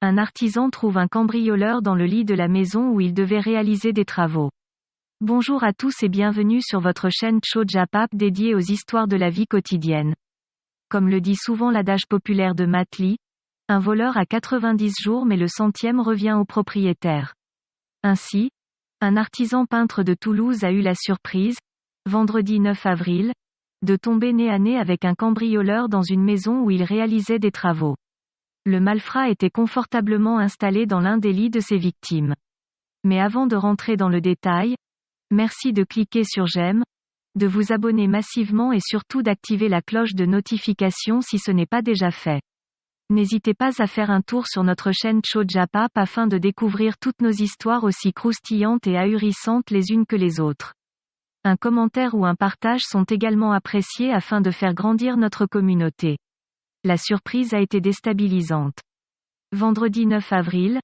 un artisan trouve un cambrioleur dans le lit de la maison où il devait réaliser des travaux. Bonjour à tous et bienvenue sur votre chaîne Chojapap dédiée aux histoires de la vie quotidienne. Comme le dit souvent l'adage populaire de Matli, un voleur a 90 jours mais le 100e revient au propriétaire. Ainsi, un artisan peintre de Toulouse a eu la surprise, vendredi 9 avril, de tomber nez à nez avec un cambrioleur dans une maison où il réalisait des travaux. Le malfrat était confortablement installé dans l'un des lits de ses victimes. Mais avant de rentrer dans le détail, merci de cliquer sur j'aime, de vous abonner massivement et surtout d'activer la cloche de notification si ce n'est pas déjà fait. N'hésitez pas à faire un tour sur notre chaîne Chojapap afin de découvrir toutes nos histoires aussi croustillantes et ahurissantes les unes que les autres. Un commentaire ou un partage sont également appréciés afin de faire grandir notre communauté. La surprise a été déstabilisante. Vendredi 9 avril,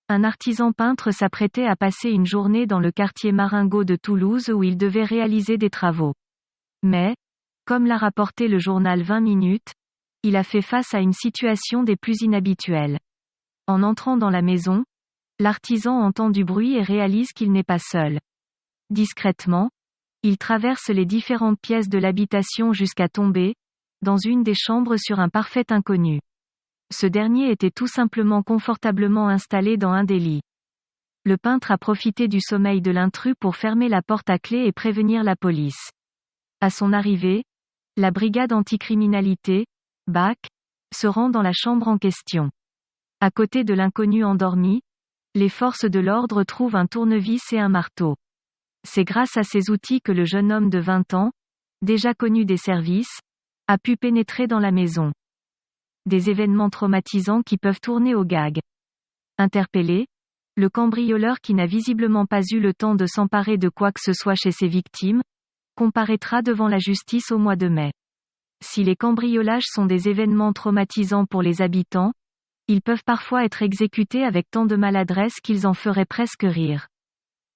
un artisan peintre s'apprêtait à passer une journée dans le quartier Marengo de Toulouse où il devait réaliser des travaux. Mais, comme l'a rapporté le journal 20 minutes, il a fait face à une situation des plus inhabituelles. En entrant dans la maison, l'artisan entend du bruit et réalise qu'il n'est pas seul. Discrètement, il traverse les différentes pièces de l'habitation jusqu'à tomber, dans une des chambres sur un parfait inconnu. Ce dernier était tout simplement confortablement installé dans un des lits. Le peintre a profité du sommeil de l'intrus pour fermer la porte à clé et prévenir la police. À son arrivée, la brigade anticriminalité, BAC, se rend dans la chambre en question. À côté de l'inconnu endormi, les forces de l'ordre trouvent un tournevis et un marteau. C'est grâce à ces outils que le jeune homme de 20 ans, déjà connu des services, a pu pénétrer dans la maison. Des événements traumatisants qui peuvent tourner au gag. Interpellé, le cambrioleur qui n'a visiblement pas eu le temps de s'emparer de quoi que ce soit chez ses victimes, comparaîtra devant la justice au mois de mai. Si les cambriolages sont des événements traumatisants pour les habitants, ils peuvent parfois être exécutés avec tant de maladresse qu'ils en feraient presque rire.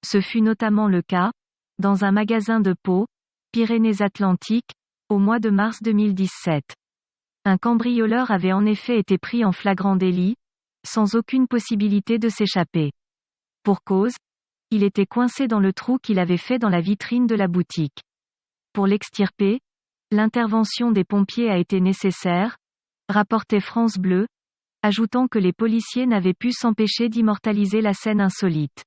Ce fut notamment le cas, dans un magasin de Pau, Pyrénées-Atlantiques, au mois de mars 2017. Un cambrioleur avait en effet été pris en flagrant délit, sans aucune possibilité de s'échapper. Pour cause, il était coincé dans le trou qu'il avait fait dans la vitrine de la boutique. Pour l'extirper, l'intervention des pompiers a été nécessaire, rapportait France Bleu, ajoutant que les policiers n'avaient pu s'empêcher d'immortaliser la scène insolite.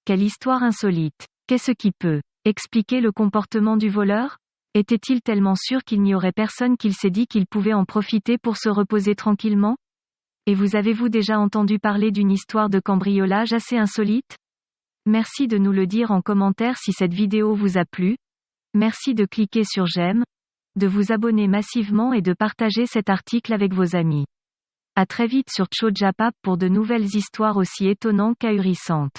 Quelle histoire insolite! Qu'est-ce qui peut expliquer le comportement du voleur? Était-il tellement sûr qu'il n'y aurait personne qu'il s'est dit qu'il pouvait en profiter pour se reposer tranquillement? Et avez-vous déjà entendu parler d'une histoire de cambriolage assez insolite? Merci de nous le dire en commentaire si cette vidéo vous a plu. Merci de cliquer sur j'aime, de vous abonner massivement et de partager cet article avec vos amis. À très vite sur Chojapap pour de nouvelles histoires aussi étonnantes qu'ahurissantes.